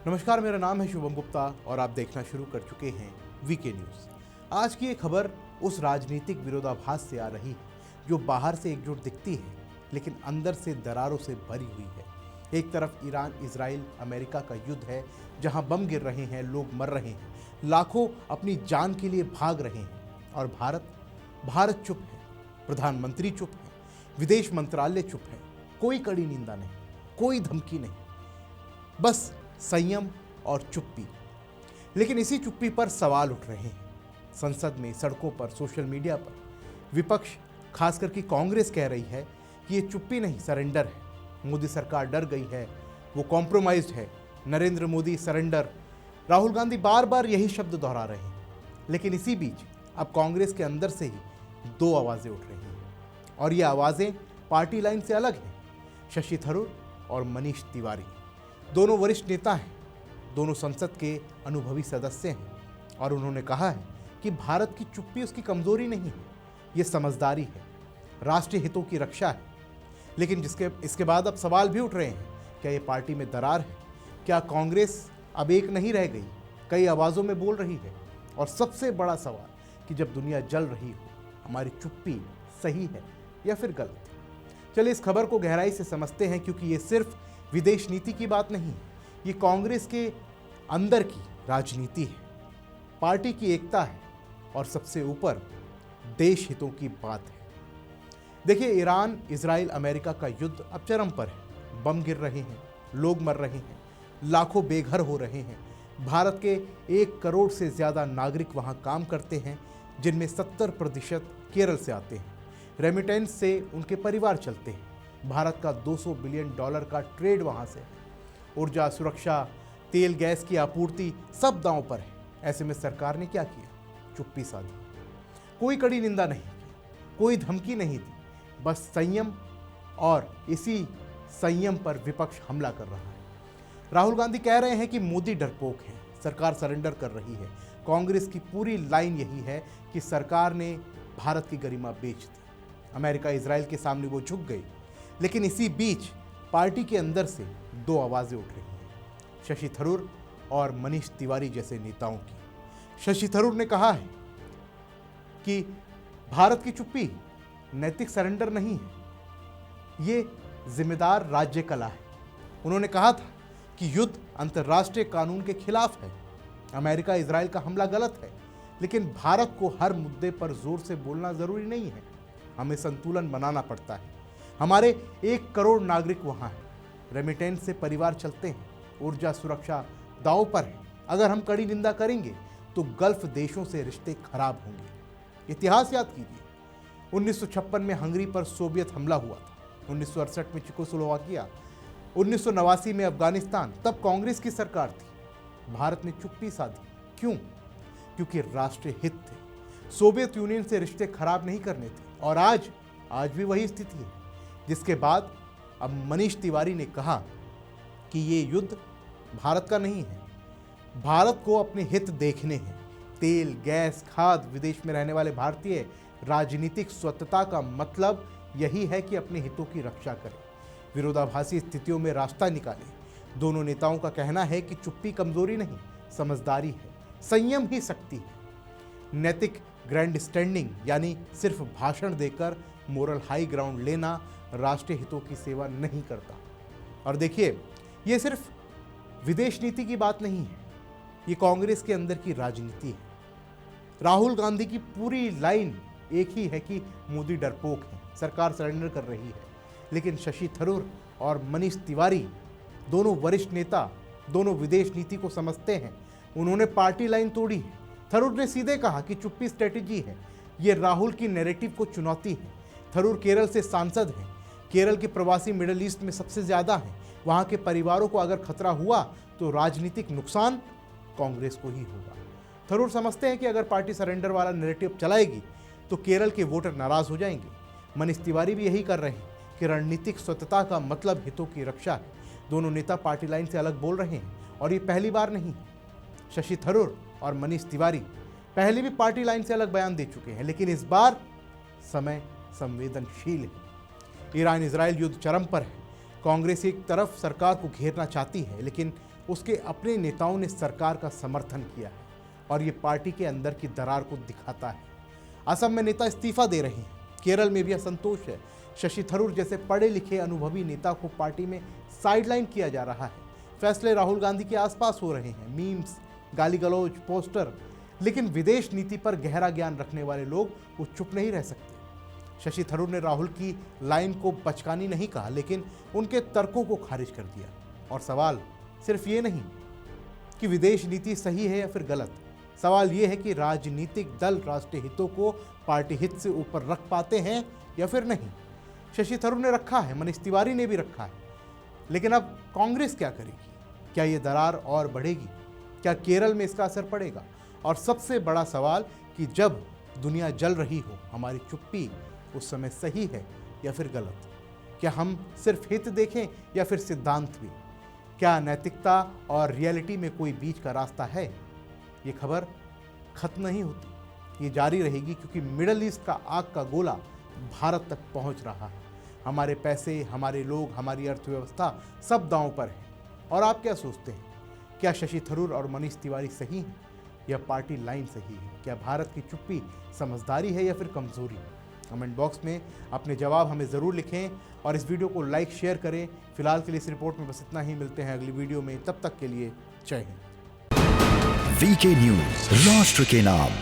नमस्कार, मेरा नाम है शुभम गुप्ता और आप देखना शुरू कर चुके हैं वीके न्यूज़। आज की ये खबर उस राजनीतिक विरोधाभास से आ रही है जो बाहर से एकजुट दिखती है लेकिन अंदर से दरारों से भरी हुई है। एक तरफ ईरान, इजराइल, अमेरिका का युद्ध है जहां बम गिर रहे हैं, लोग मर रहे हैं, लाखों अपनी जान के लिए भाग रहे हैं। और भारत चुप है, प्रधानमंत्री चुप है, विदेश मंत्रालय चुप है, कोई कड़ी निंदा नहीं, कोई धमकी नहीं, बस संयम और चुप्पी। लेकिन इसी चुप्पी पर सवाल उठ रहे हैं। संसद में, सड़कों पर, सोशल मीडिया पर विपक्ष, खास करके कांग्रेस कह रही है कि ये चुप्पी नहीं, सरेंडर है। मोदी सरकार डर गई है, वो कॉम्प्रोमाइज्ड है, नरेंद्र मोदी सरेंडर। राहुल गांधी बार बार यही शब्द दोहरा रहे हैं। लेकिन इसी बीच अब कांग्रेस के अंदर से ही दो आवाज़ें उठ रही हैं और ये आवाज़ें पार्टी लाइन से अलग हैं। शशि थरूर और मनीष तिवारी दोनों वरिष्ठ नेता हैं, दोनों संसद के अनुभवी सदस्य हैं और उन्होंने कहा है कि भारत की चुप्पी उसकी कमजोरी नहीं है, ये समझदारी है, राष्ट्रीय हितों की रक्षा है। लेकिन इसके बाद अब सवाल भी उठ रहे हैं, क्या ये पार्टी में दरार है? क्या कांग्रेस अब एक नहीं रह गई, कई आवाज़ों में बोल रही है? और सबसे बड़ा सवाल कि जब दुनिया जल रही हो, हमारी चुप्पी सही है या फिर गलत? चलिए इस खबर को गहराई से समझते हैं, क्योंकि ये सिर्फ विदेश नीति की बात नहीं, ये कांग्रेस के अंदर की राजनीति है, पार्टी की एकता है और सबसे ऊपर देश हितों की बात है। देखिए, ईरान, इजराइल, अमेरिका का युद्ध अब चरम पर है। बम गिर रहे हैं, लोग मर रहे हैं, लाखों बेघर हो रहे हैं। भारत के 1 करोड़ से ज़्यादा नागरिक वहाँ काम करते हैं, जिनमें 70% केरल से आते हैं। रेमिटेंस से उनके परिवार चलते हैं। भारत का $200 बिलियन का ट्रेड वहाँ से है। ऊर्जा, सुरक्षा, तेल गैस की आपूर्ति सब दांव पर है। ऐसे में सरकार ने क्या किया? चुप्पी साधी, कोई कड़ी निंदा नहीं की, कोई धमकी नहीं दी, बस संयम। और इसी संयम पर विपक्ष हमला कर रहा है। राहुल गांधी कह रहे हैं कि मोदी डरपोक है, सरकार सरेंडर कर रही है। कांग्रेस की पूरी लाइन यही है कि सरकार ने भारत की गरिमा बेच दी, अमेरिका, इजराइल के सामने वो झुक गई। लेकिन इसी बीच पार्टी के अंदर से दो आवाज़ें उठ रही हैं, शशि थरूर और मनीष तिवारी जैसे नेताओं की। शशि थरूर ने कहा है कि भारत की चुप्पी नैतिक सरेंडर नहीं है, ये जिम्मेदार राज्य कला है। उन्होंने कहा था कि युद्ध अंतर्राष्ट्रीय कानून के खिलाफ है, अमेरिका, इजराइल का हमला गलत है, लेकिन भारत को हर मुद्दे पर जोर से बोलना जरूरी नहीं है, हमें संतुलन बनाना पड़ता है। हमारे 1 करोड़ नागरिक वहाँ हैं, रेमिटेंस से परिवार चलते हैं, ऊर्जा, सुरक्षा दांव पर है। अगर हम कड़ी निंदा करेंगे तो गल्फ देशों से रिश्ते खराब होंगे। इतिहास याद कीजिए, 1956 में हंगरी पर सोवियत हमला हुआ था, 1968 में चेकोस्लोवाकिया, 1989 में अफगानिस्तान, तब कांग्रेस की सरकार थी। भारत ने चुप्पी साधी, क्यों? क्योंकि राष्ट्रीय हित थे, सोवियत यूनियन से रिश्ते खराब नहीं करने थे। और आज भी वही स्थिति है, जिसके बाद अब मनीष तिवारी ने कहा कि ये युद्ध भारत का नहीं है, भारत को अपने हित देखने हैं। तेल, गैस, खाद, विदेश में रहने वाले भारतीय, राजनीतिक स्वतंत्रता का मतलब यही है कि अपने हितों की रक्षा करें, विरोधाभासी स्थितियों में रास्ता निकालें। दोनों नेताओं का कहना है कि चुप्पी कमजोरी नहीं, समझदारी है, संयम ही शक्ति है। नैतिक ग्रैंड स्टैंडिंग यानी सिर्फ भाषण देकर मोरल हाई ग्राउंड लेना राष्ट्रीय हितों की सेवा नहीं करता। और देखिए, ये सिर्फ विदेश नीति की बात नहीं है, ये कांग्रेस के अंदर की राजनीति है। राहुल गांधी की पूरी लाइन एक ही है कि मोदी डरपोक है, सरकार सरेंडर कर रही है। लेकिन शशि थरूर और मनीष तिवारी दोनों वरिष्ठ नेता, दोनों विदेश नीति को समझते हैं। उन्होंने पार्टी लाइन तोड़ी है। थरूर ने सीधे कहा कि चुप्पी स्ट्रेटेजी है, ये राहुल की नैरेटिव को चुनौती है। थरूर केरल से सांसद हैं, केरल के प्रवासी मिडिल ईस्ट में सबसे ज़्यादा हैं। वहाँ के परिवारों को अगर खतरा हुआ तो राजनीतिक नुकसान कांग्रेस को ही होगा। थरूर समझते हैं कि अगर पार्टी सरेंडर वाला नैरेटिव चलाएगी तो केरल के वोटर नाराज हो जाएंगे। मनीष तिवारी भी यही कर रहे हैं कि रणनीतिक स्वतंत्रता का मतलब हितों की रक्षा है। दोनों नेता पार्टी लाइन से अलग बोल रहे हैं और ये पहली बार नहीं। शशि थरूर और मनीष तिवारी पहले भी पार्टी लाइन से अलग बयान दे चुके हैं, लेकिन इस बार समय संवेदनशील है। ईरान इजराइल युद्ध चरम पर है। कांग्रेस एक तरफ सरकार को घेरना चाहती है, लेकिन उसके अपने नेताओं ने सरकार का समर्थन किया है और ये पार्टी के अंदर की दरार को दिखाता है। असम में नेता इस्तीफा दे रहे हैं, केरल में भी असंतोष है। शशि थरूर जैसे पढ़े लिखे अनुभवी नेता को पार्टी में साइडलाइन किया जा रहा है। फैसले राहुल गांधी के आसपास हो रहे हैं, मीम्स, गाली गलौज, पोस्टर, लेकिन विदेश नीति पर गहरा ज्ञान रखने वाले लोग वो चुप नहीं रह सकते। शशि थरूर ने राहुल की लाइन को बचकानी नहीं कहा, लेकिन उनके तर्कों को खारिज कर दिया। और सवाल सिर्फ ये नहीं कि विदेश नीति सही है या फिर गलत, सवाल ये है कि राजनीतिक दल राष्ट्रीय हितों को पार्टी हित से ऊपर रख पाते हैं या फिर नहीं। शशि थरूर ने रखा है, मनीष तिवारी ने भी रखा है, लेकिन अब कांग्रेस क्या करेगी? क्या ये दरार और बढ़ेगी? क्या केरल में इसका असर पड़ेगा? और सबसे बड़ा सवाल कि जब दुनिया जल रही हो, हमारी चुप्पी उस समय सही है या फिर गलत? क्या हम सिर्फ हित देखें या फिर सिद्धांत भी? क्या नैतिकता और रियलिटी में कोई बीच का रास्ता है? ये खबर खत्म नहीं होती, ये जारी रहेगी, क्योंकि मिडल ईस्ट का आग का गोला भारत तक पहुंच रहा है। हमारे पैसे, हमारे लोग, हमारी अर्थव्यवस्था सब दांव पर है। और आप क्या सोचते हैं? क्या शशि थरूर और मनीष तिवारी सही हैं या पार्टी लाइन सही है? क्या भारत की चुप्पी समझदारी है या फिर कमजोरी? कमेंट बॉक्स में अपने जवाब हमें ज़रूर लिखें और इस वीडियो को लाइक शेयर करें। फिलहाल के लिए इस रिपोर्ट में बस इतना ही। मिलते हैं अगली वीडियो में, तब तक के लिए जय हिंद। वीके न्यूज, राष्ट्र के नाम।